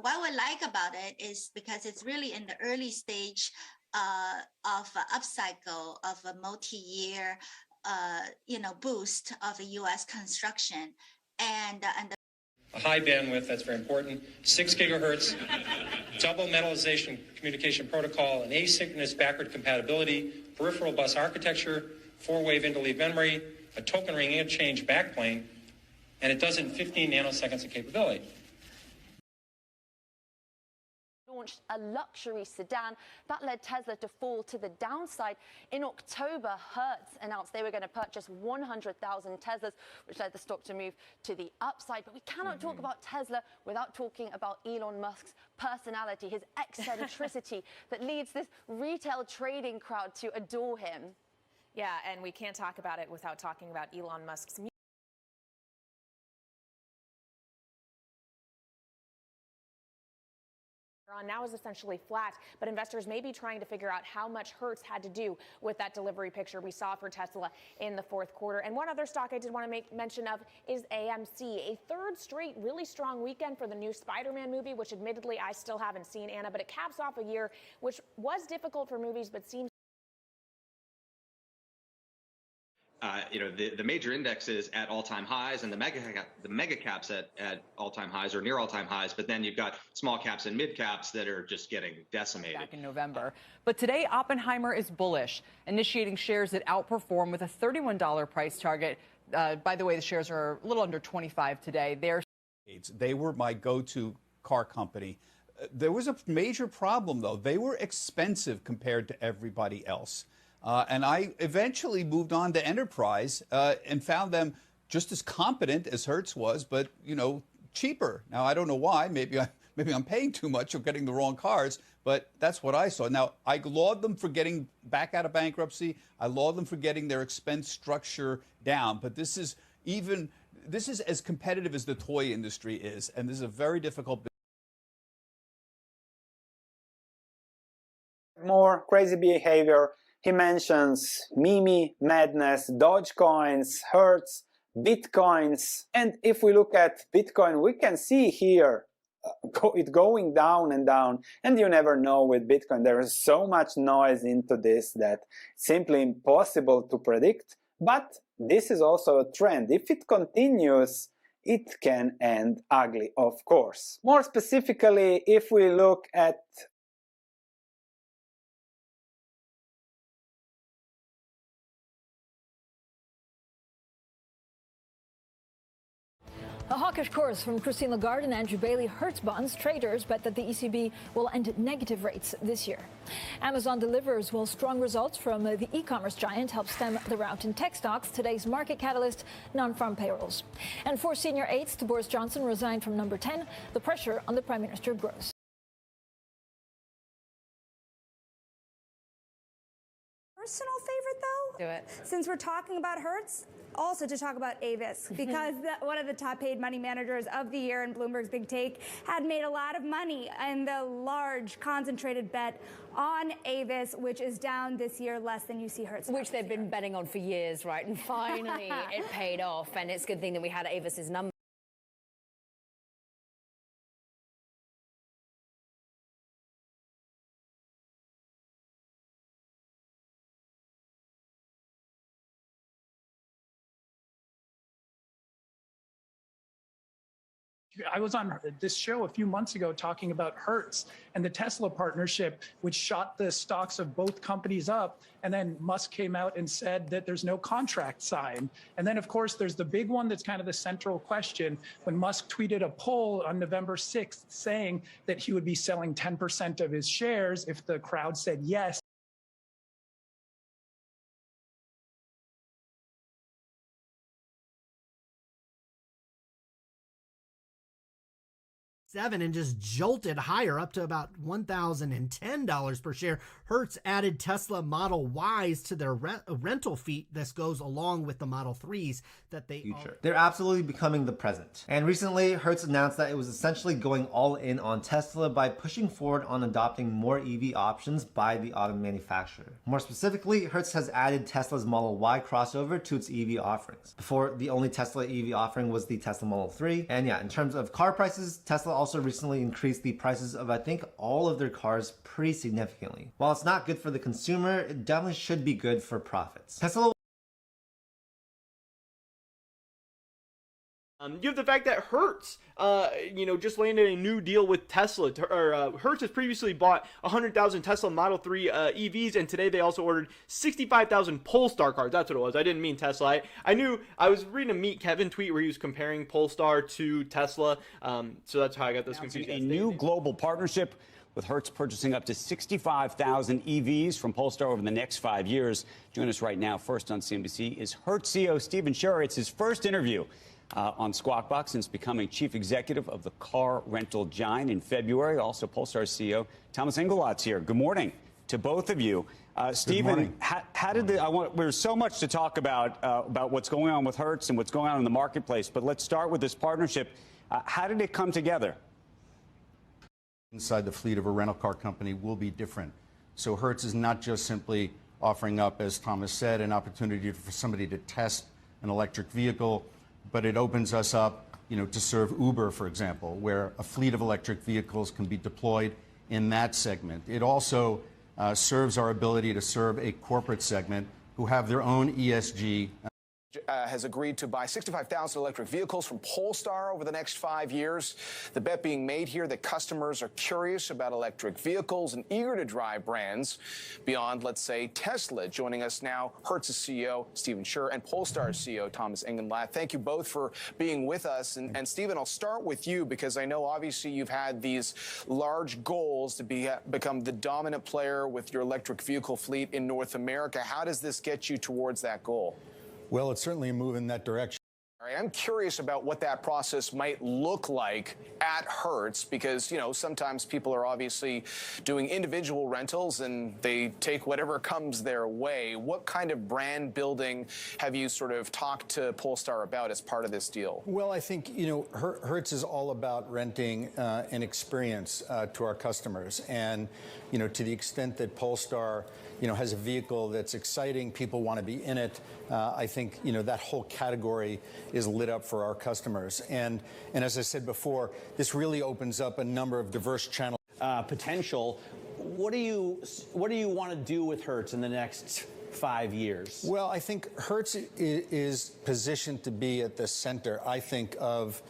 What we like about it is because it's really in the early stage of an upcycle of a multi-year, boost of a U.S. construction. And the high bandwidth, that's very important, 6 gigahertz, double metallization communication protocol, and asynchronous backward compatibility, peripheral bus architecture, 4-wave interleave memory, a token ring interchange backplane, and it does it in 15 nanoseconds of capability. Launched a luxury sedan that led Tesla to fall to the downside. In October, Hertz announced they were going to purchase 100,000 Teslas, which led the stock to move to the upside. But we cannot talk about Tesla without talking about Elon Musk's personality, his eccentricity that leads this retail trading crowd to adore him. Yeah, and we can't talk about it without talking about Elon Musk's now is essentially flat, but investors may be trying to figure out how much Hertz had to do with that delivery picture we saw for Tesla in the fourth quarter. And one other stock I did want to make mention of is AMC, a third straight really strong weekend for the new Spider-Man movie, which admittedly I still haven't seen, Anna, but it caps off a year which was difficult for movies, but seems the major indexes at all-time highs and the mega caps at all-time highs or near all-time highs, but then you've got small caps and mid caps that are just getting decimated. Back in November. But today, Oppenheimer is bullish, initiating shares that outperform with a $31 price target. By the way, the shares are a little under 25 today. They were my go-to car company. There was a major problem, though. They were expensive compared to everybody else. And I eventually moved on to Enterprise and found them just as competent as Hertz was, but, cheaper. Now, I don't know why. Maybe I'm paying too much or getting the wrong cars, but that's what I saw. Now, I laud them for getting back out of bankruptcy. I laud them for getting their expense structure down. But this is as competitive as the toy industry is, and this is a very difficult business. More crazy behavior. He mentions Mimi, Madness, Dogecoins, Hertz, Bitcoins. And if we look at Bitcoin, we can see here it going down and down. And you never know with Bitcoin. There is so much noise into this that it's simply impossible to predict. But this is also a trend. If it continues, it can end ugly, of course. More specifically, if we look at A hawkish course from Christine Lagarde and Andrew Bailey hurts bonds. Traders bet that the ECB will end at negative rates this year. Amazon delivers while strong results from the e-commerce giant help stem the rout in tech stocks. Today's market catalyst, non-farm payrolls. And 4 senior aides to Boris Johnson resigned from number 10. The pressure on the Prime Minister grows. Personal favorite, though? Do it. Since we're talking about Hertz, also to talk about Avis, because one of the top paid money managers of the year in Bloomberg's Big Take had made a lot of money in the large concentrated bet on Avis, which is down this year less than you see Hertz. Which they've been betting on for years, right? And finally it paid off, and it's a good thing that we had Avis's number. I was on this show a few months ago talking about Hertz and the Tesla partnership, which shot the stocks of both companies up. And then Musk came out and said that there's no contract signed. And then, of course, there's the big one that's kind of the central question. When Musk tweeted a poll on November 6th saying that he would be selling 10% of his shares if the crowd said yes. And just jolted higher up to about $1,010 per share. Hertz added Tesla Model Ys to their rental fleet. This goes along with the Model 3s that they future. They're absolutely becoming the present. And recently, Hertz announced that it was essentially going all in on Tesla by pushing forward on adopting more EV options by the auto manufacturer. More specifically, Hertz has added Tesla's Model Y crossover to its EV offerings. Before, the only Tesla EV offering was the Tesla Model 3. And yeah, in terms of car prices, Tesla also recently increased the prices of, I think, all of their cars pretty significantly. While it's not good for the consumer, it definitely should be good for profits. Tesla You have the fact that Hertz, just landed a new deal with Tesla. Hertz has previously bought 100,000 Tesla Model 3 EVs, and today they also ordered 65,000 Polestar cars. That's what it was. I didn't mean Tesla. I was reading a Meet Kevin tweet where he was comparing Polestar to Tesla, so that's how I got this confused. A new global partnership with Hertz purchasing up to 65,000 EVs from Polestar over the next 5 years. Join us right now. First on CNBC is Hertz CEO Stephen Scherr. It's his first interview on Squawk Box since becoming chief executive of the car rental giant in February. Also, Polestar CEO Thomas Engelot's here. Good morning. to both of you. Stephen, how did there's so much to talk about what's going on with Hertz and what's going on in the marketplace, but let's start with this partnership. How did it come together? Inside the fleet of a rental car company will be different. So Hertz is not just simply offering up, as Thomas said, an opportunity for somebody to test an electric vehicle, but it opens us up, to serve Uber, for example, where a fleet of electric vehicles can be deployed in that segment. It also serves our ability to serve a corporate segment who have their own ESG. Has agreed to buy 65,000 electric vehicles from Polestar over the next 5 years. The bet being made here that customers are curious about electric vehicles and eager to drive brands beyond, let's say, Tesla. Joining us now, Hertz's CEO, Stephen Scherr, and Polestar's CEO, Thomas Engenlath. Thank you both for being with us. And Stephen, I'll start with you because I know obviously you've had these large goals to become the dominant player with your electric vehicle fleet in North America. How does this get you towards that goal? Well, it's certainly a move in that direction. I'm curious about what that process might look like at Hertz because, sometimes people are obviously doing individual rentals and they take whatever comes their way. What kind of brand building have you sort of talked to Polestar about as part of this deal? Well, I think, Hertz is all about renting an experience to our customers. And, to the extent that Polestar, has a vehicle that's exciting, people want to be in it. I think, that whole category is lit up for our customers. And as I said before, this really opens up a number of diverse channels. Potential. What do you want to do with Hertz in the next 5 years? Well, I think Hertz is positioned to be at the center, I think, of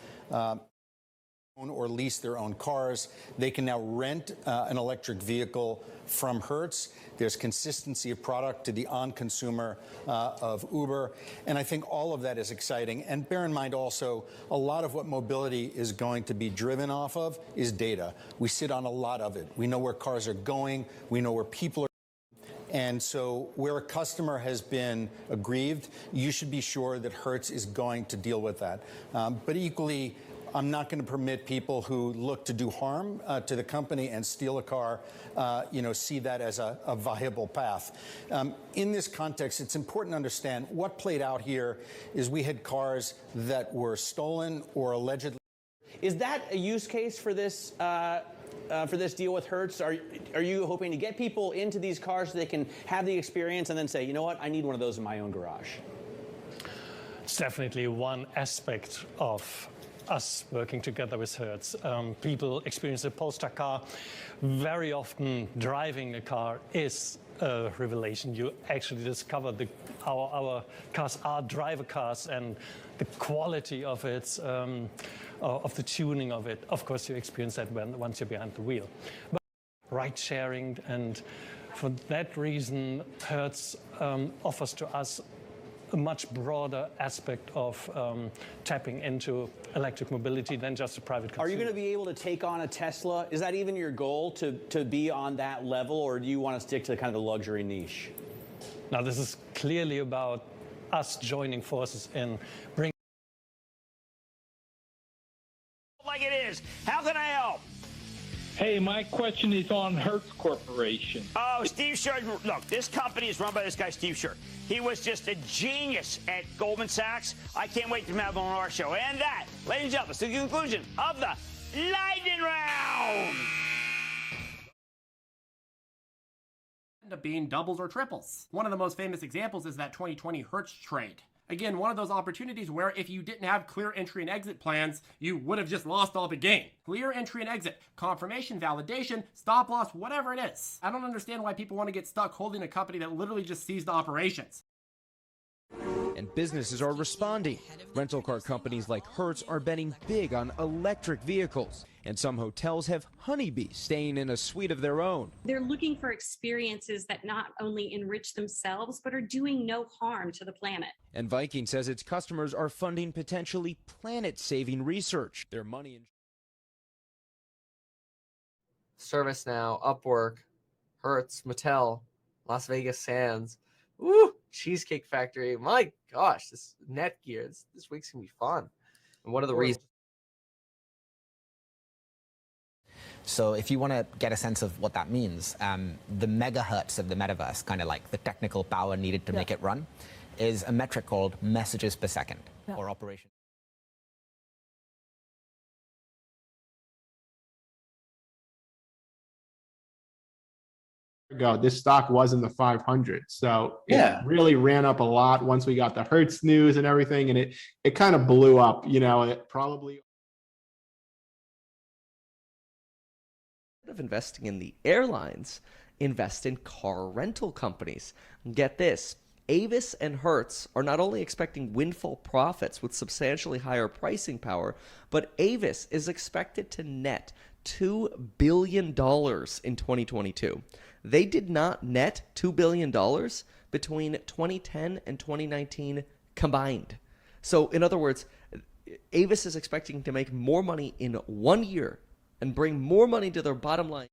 own or lease their own cars. They can now rent an electric vehicle from Hertz. There's consistency of product to the on-consumer of Uber. And I think all of that is exciting. And bear in mind also, a lot of what mobility is going to be driven off of is data. We sit on a lot of it. We know where cars are going. We know where people are. And so where a customer has been aggrieved, you should be sure that Hertz is going to deal with that. But equally, I'm not going to permit people who look to do harm to the company and steal a car, see that as a viable path. In this context, it's important to understand what played out here is we had cars that were stolen or allegedly. Is that a use case for this deal with Hertz? Are you hoping to get people into these cars so they can have the experience and then say, you know what, I need one of those in my own garage? It's definitely one aspect of us working together with Hertz. People experience a Polestar car. Very often driving a car is a revelation. You actually discover our cars are driver cars and the quality of it, of the tuning of it. Of course, you experience that once you're behind the wheel. But ride sharing, and for that reason, Hertz offers to us a much broader aspect of tapping into electric mobility than just a private consumer. Are you going to be able to take on a Tesla? Is that even your goal to be on that level, or do you want to stick to kind of the luxury niche? Now, this is clearly about us joining forces in bringing. Like it is. How can I help? Hey, my question is on Hertz Corporation. Oh, Steve Scherr. Look, this company is run by this guy, Steve Scherr. He was just a genius at Goldman Sachs. I can't wait to have him on our show. And that, ladies and gentlemen, is the conclusion of the Lightning Round. End up being doubles or triples. One of the most famous examples is that 2020 Hertz trade. Again, one of those opportunities where if you didn't have clear entry and exit plans, you would have just lost all the game. Clear entry and exit, confirmation, validation, stop loss, whatever it is. I don't understand why people want to get stuck holding a company that literally just seized operations. And businesses are responding. Rental car companies like Hertz are betting big on electric vehicles. And some hotels have honeybees staying in a suite of their own. They're looking for experiences that not only enrich themselves, but are doing no harm to the planet. And Viking says its customers are funding potentially planet-saving research. Their money in ServiceNow, Upwork, Hertz, Mattel, Las Vegas Sands. Ooh, Cheesecake Factory. My gosh, this Netgear. This week's going to be fun. And what are the reasons? So if you want to get a sense of what that means, the megahertz of the metaverse, kind of like the technical power needed to make it run, is a metric called messages per second, or operation. Ago, this stock was in the 500, so Yeah. it really ran up a lot once we got the Hertz news and everything, and it kind of blew up. You know, it probably. Of investing in the airlines, invest in car rental companies. Get this. Avis and Hertz are not only expecting windfall profits with substantially higher pricing power, but Avis is expected to net $2 billion in 2022. They did not net $2 billion between 2010 and 2019 combined. So, in other words, Avis is expecting to make more money in 1 year and bring more money to their bottom line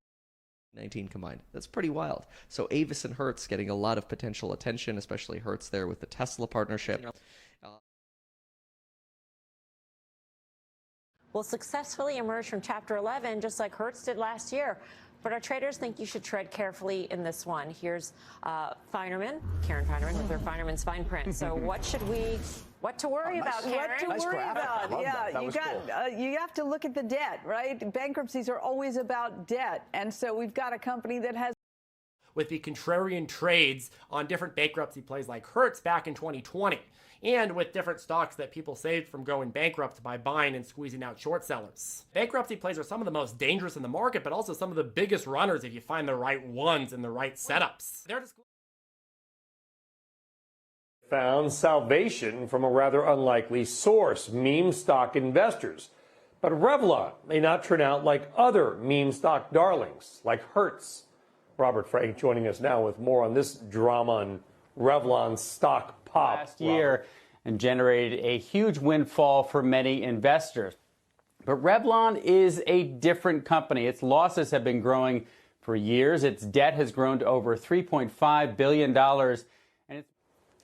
19 combined. That's pretty wild. So Avis and Hertz getting a lot of potential attention, especially Hertz there with the Tesla partnership. Will successfully emerge from Chapter 11, just like Hertz did last year. But our traders think you should tread carefully in this one. Here's Karen Feinerman with her Feinerman's fine print. So what to worry about, Karen? What to worry about? Yeah, you have to look at the debt, right? Bankruptcies are always about debt. And so we've got a company that has. With the contrarian trades on different bankruptcy plays like Hertz back in 2020. And with different stocks that people saved from going bankrupt by buying and squeezing out short sellers. Bankruptcy plays are some of the most dangerous in the market, but also some of the biggest runners if you find the right ones and the right setups. Found salvation from a rather unlikely source, meme stock investors. But Revlon may not turn out like other meme stock darlings, like Hertz. Robert Frank joining us now with more on this drama on Revlon stock pop last year and generated a huge windfall for many investors. But Revlon is a different company. Its losses have been growing for years. Its debt has grown to over $3.5 billion.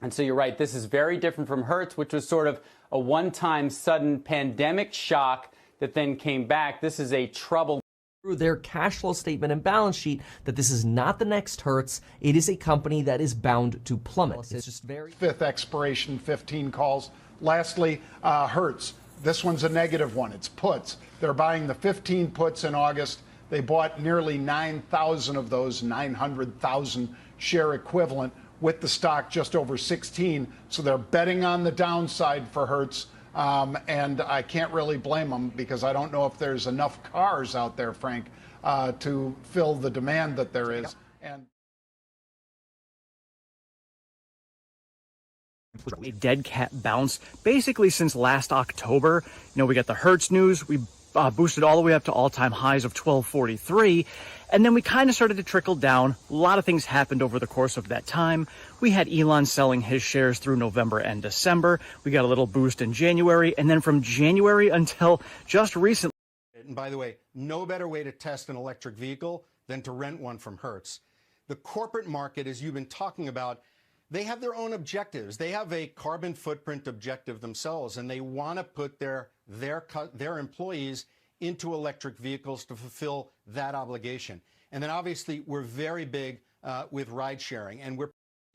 And so you're right, this is very different from Hertz, which was sort of a one-time sudden pandemic shock that then came back. This is a troubled through their cash flow statement and balance sheet that this is not the next Hertz. It is a company that is bound to plummet. It's just very fifth expiration, 15 calls. Lastly, Hertz. This one's a negative one. It's puts. They're buying the 15 puts in August. They bought nearly 9,000 of those, 900,000 share equivalent, with the stock just over 16. So they're betting on the downside for Hertz. And I can't really blame them because I don't know if there's enough cars out there, Frank, to fill the demand that there is. And a dead cat bounce basically since last October. You know, we got the Hertz news. We boosted all the way up to all-time highs of 1243. And then we kind of started to trickle down. A lot of things happened over the course of that time. We had Elon selling his shares through November and December. We got a little boost in January. And then from January until just recently. And by the way, no better way to test an electric vehicle than to rent one from Hertz. The corporate market, as you've been talking about, they have their own objectives. They have a carbon footprint objective themselves, and they want to put their employees into electric vehicles to fulfill that obligation. And then obviously we're very big with ride sharing, and we're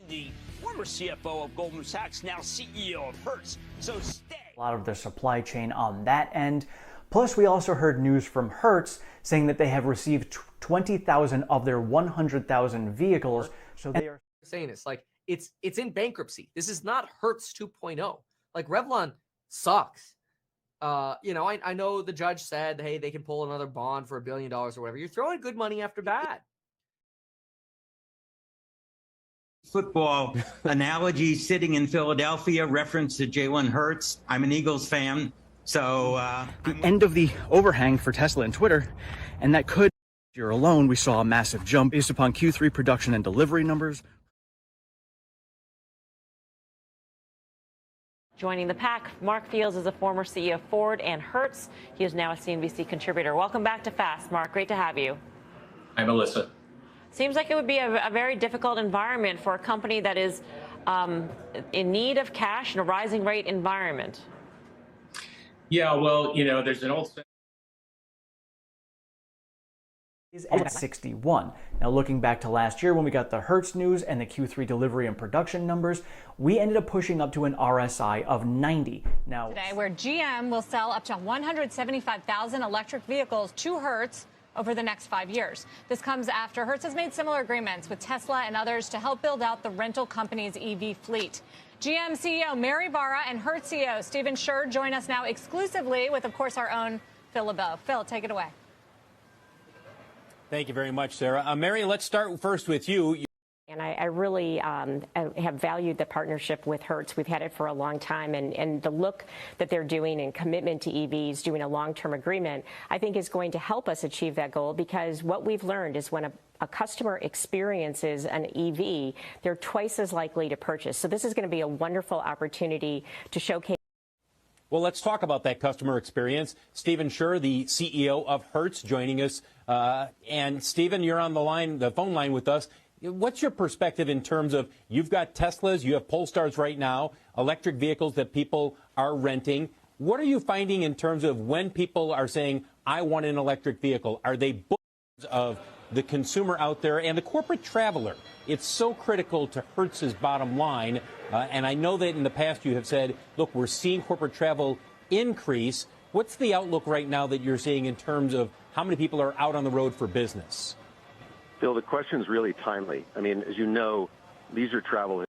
the former CFO of Goldman Sachs, now CEO of Hertz. So stay. A lot of their supply chain on that end. Plus, we also heard news from Hertz saying that they have received 20,000 of their 100,000 vehicles. So they are saying it's like it's in bankruptcy. This is not Hertz 2.0. Like Revlon sucks. You know, I know the judge said, hey, they can pull another bond for $1 billion or whatever. You're throwing good money after bad. Football analogy, sitting in Philadelphia, reference to Jalen Hurts. I'm an Eagles fan, so the end of the overhang for Tesla and Twitter, and that could, year alone, we saw a massive jump based upon Q3 production and delivery numbers. Joining the pack, Mark Fields is a former CEO of Ford and Hertz. He is now a CNBC contributor. Welcome back to Fast, Mark. Great to have you. Hi, Melissa. Seems like it would be a very difficult environment for a company that is in need of cash in a rising rate environment. Yeah, well, you know, there's an old is at 61. Now, looking back to last year when we got the Hertz news and the Q3 delivery and production numbers, we ended up pushing up to an RSI of 90. Now, today, where GM will sell up to 175,000 electric vehicles to Hertz over the next 5 years. This comes after Hertz has made similar agreements with Tesla and others to help build out the rental company's EV fleet. GM CEO Mary Barra and Hertz CEO Stephen Scherr join us now exclusively with, of course, our own Phil LeBeau. Phil, take it away. Thank you very much, Sarah. Mary, let's start first with you. And I really have valued the partnership with Hertz. We've had it for a long time, and the look that they're doing and commitment to EVs, doing a long-term agreement, I think is going to help us achieve that goal, because what we've learned is when a customer experiences an EV, they're twice as likely to purchase. So this is going to be a wonderful opportunity to showcase. Well, let's talk about that customer experience. Stephen Scherr, the CEO of Hertz, joining us. And Stephen, you're on the phone line with us. What's your perspective in terms of, you've got Teslas, you have Polestars right now, electric vehicles that people are renting. What are you finding in terms of when people are saying, I want an electric vehicle? Are they bookends of the consumer out there and the corporate traveler? It's so critical to Hertz's bottom line. And I know that in the past you have said, look, we're seeing corporate travel increase. What's the outlook right now that you're seeing in terms of how many people are out on the road for business? Phil, the question is really timely. I mean, as you know, leisure travel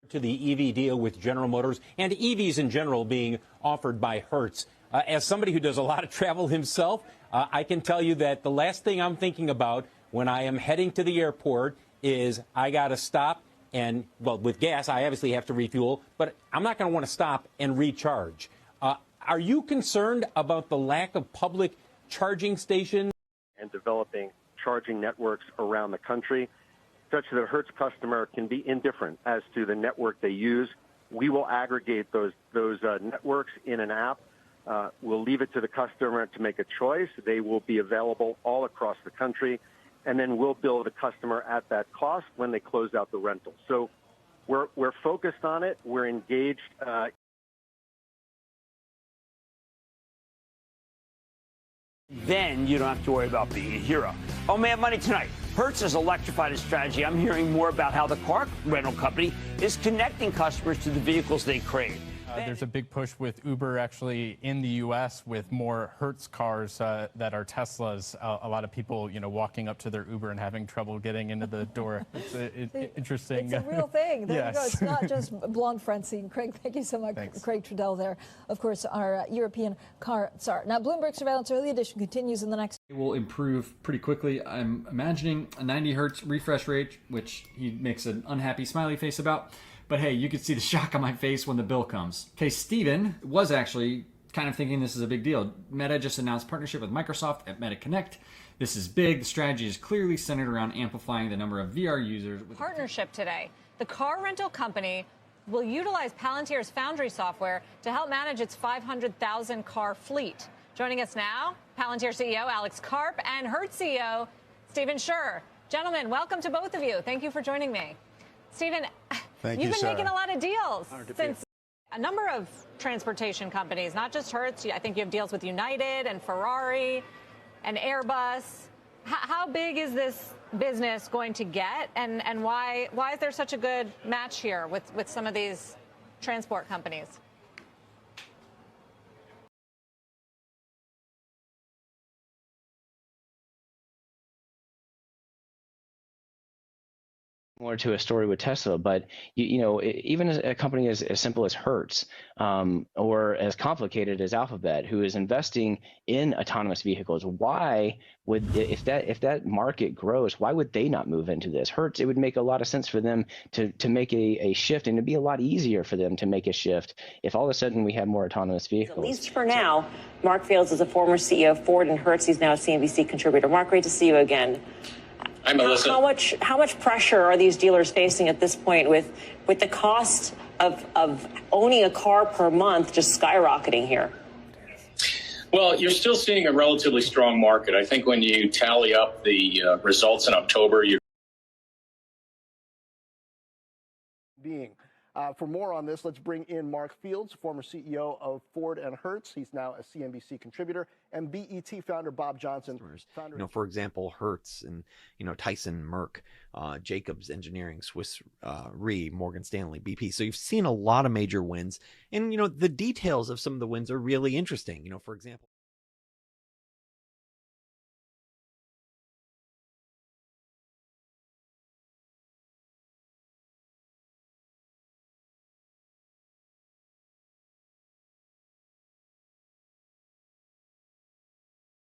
to the EV deal with General Motors and EVs in general being offered by Hertz. As somebody who does a lot of travel himself, I can tell you that the last thing I'm thinking about when I am heading to the airport is I got to stop and, well, with gas, I obviously have to refuel, but I'm not going to want to stop and recharge. Are you concerned about the lack of public charging stations? And developing charging networks around the country, such that a Hertz customer can be indifferent as to the network they use. We will aggregate those networks in an app. We'll leave it to the customer to make a choice. They will be available all across the country, and then we'll bill the customer at that cost when they close out the rental. So we're focused on it. We're engaged. Then you don't have to worry about being a hero. Oh, man, money tonight. Hertz has electrified its strategy. I'm hearing more about how the car rental company is connecting customers to the vehicles they crave. There's a big push with Uber actually in the U.S. with more Hertz cars that are Teslas. A lot of people, walking up to their Uber and having trouble getting into the door. It's interesting. It's a real thing. There yes. you go. It's not just blonde Francine. Craig, thank you so much. Thanks. Craig Trudell there, of course, our European car czar. Now, Bloomberg Surveillance Early Edition continues in the next. It will improve pretty quickly. I'm imagining a 90 hertz refresh rate, which he makes an unhappy smiley face about. But hey, you could see the shock on my face when the bill comes. Okay, Steven was actually kind of thinking this is a big deal. Meta just announced partnership with Microsoft at Meta Connect. This is big. The strategy is clearly centered around amplifying the number of VR users. Partnership today. The car rental company will utilize Palantir's Foundry software to help manage its 500,000 car fleet. Joining us now, Palantir CEO Alex Karp and Hertz CEO Stephen Scherr. Gentlemen, welcome to both of you. Thank you for joining me. Stephen, you've been making a lot of deals since a number of transportation companies, not just Hertz. I think you have deals with United and Ferrari and Airbus. How big is this business going to get, and why is there such a good match here with some of these transport companies? Similar to a story with Tesla, but even a company as simple as Hertz, or as complicated as Alphabet, who is investing in autonomous vehicles, why would, if that market grows, why would they not move into this? Hertz, it would make a lot of sense for them to make a shift, and it'd be a lot easier for them to make a shift if all of a sudden we have more autonomous vehicles. At least for now. Mark Fields is a former CEO of Ford and Hertz. He's now a CNBC contributor. Mark, great to see you again. How much pressure are these dealers facing at this point with the cost of owning a car per month just skyrocketing here? Well, you're still seeing a relatively strong market. I think when you tally up the results in October, For more on this, let's bring in Mark Fields, former CEO of Ford and Hertz. He's now a CNBC contributor, and BET founder Bob Johnson. For example, Hertz and, Tyson, Merck, Jacobs Engineering, Swiss Re, Morgan Stanley, BP. So you've seen a lot of major wins. And, the details of some of the wins are really interesting. For example,